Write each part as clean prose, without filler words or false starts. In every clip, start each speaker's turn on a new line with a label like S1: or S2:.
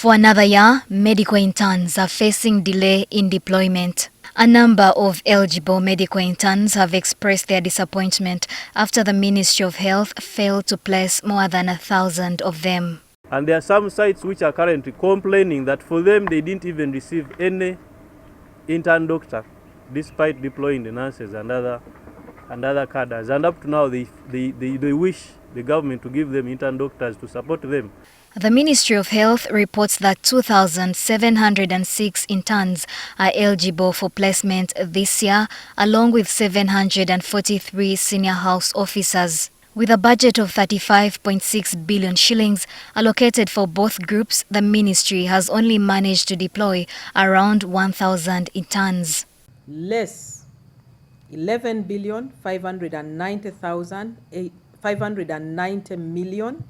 S1: For another year, medical interns are facing delay in deployment. A number of eligible medical interns have expressed their disappointment after the Ministry of Health failed to place more than 1,000 of them.
S2: And there are some sites which are currently complaining that for them they didn't even receive any intern doctor despite deploying the nurses and other cadres. And up to now they wish the government to give them intern doctors to support them.
S1: The Ministry of Health reports that 2,706 interns are eligible for placement this year, along with 743 senior house officers. With a budget of 35.6 billion shillings allocated for both groups, the ministry has only managed to deploy around 1,000 interns.
S3: Less 11 billion 590 million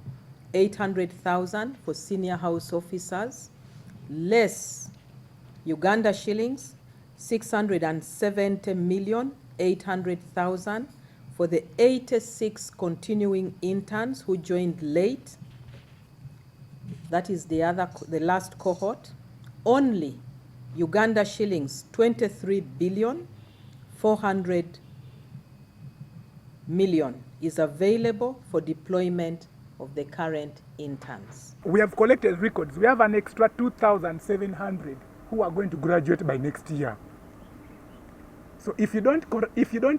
S3: 800,000 for senior house officers, less Uganda shillings 670 million 800,000 for the 86 continuing interns who joined late. That is the last cohort. Only Uganda shillings 23 billion 400 million is available for deployment of the current interns.
S4: We have collected records. We have an extra 2,700 who are going to graduate by next year. So if you don't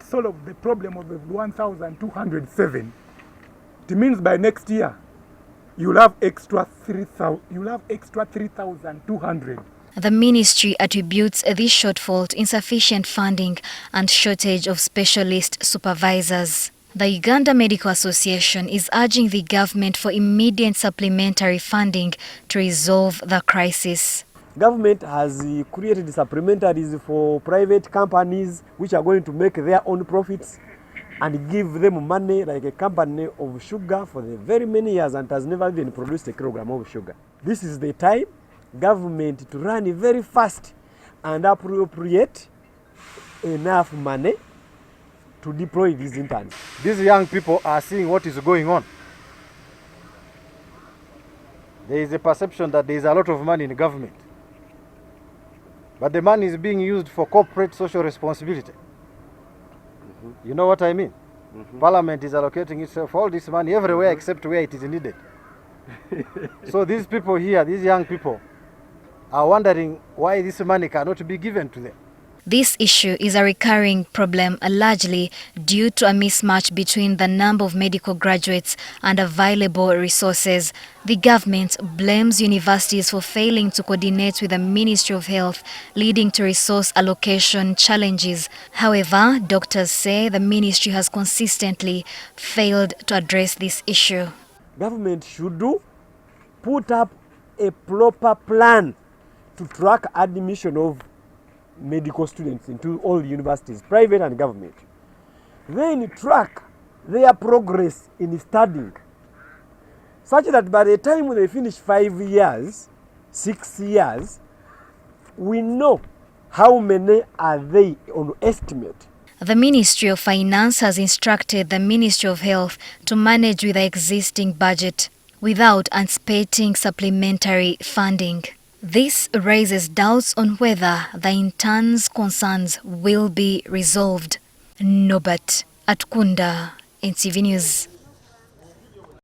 S4: solve the problem of the 1,207, it means by next year you'll have extra 3,200.
S1: The ministry attributes this shortfall to insufficient funding and shortage of specialist supervisors. The Uganda Medical Association is urging the government for immediate supplementary funding to resolve the crisis.
S5: Government has created supplementaries for private companies which are going to make their own profits and give them money, like a company of sugar for the very many years and has never even produced a kilogram of sugar. This is the time government to run very fast and appropriate enough money to deploy these interns.
S6: These young people are seeing what is going on. There is a perception that there is a lot of money in government, but the money is being used for corporate social responsibility. You know what I mean? Parliament is allocating itself all this money everywhere except where it is needed. So these people here, these young people, are wondering why this money cannot be given to them.
S1: This issue is a recurring problem, largely due to a mismatch between the number of medical graduates and available resources. The government blames universities for failing to coordinate with the Ministry of Health, leading to resource allocation challenges. However, doctors say the ministry has consistently failed to address this issue.
S5: Government should put up a proper plan to track admission of medical students into all universities, private and government. Then track their progress in studying, such that by the time they finish 5 years, 6 years, we know how many are they on estimate.
S1: The Ministry of Finance has instructed the Ministry of Health to manage with the existing budget without anticipating supplementary funding. This raises doubts on whether the interns' concerns will be resolved. Gov't at Uganda, NTV News.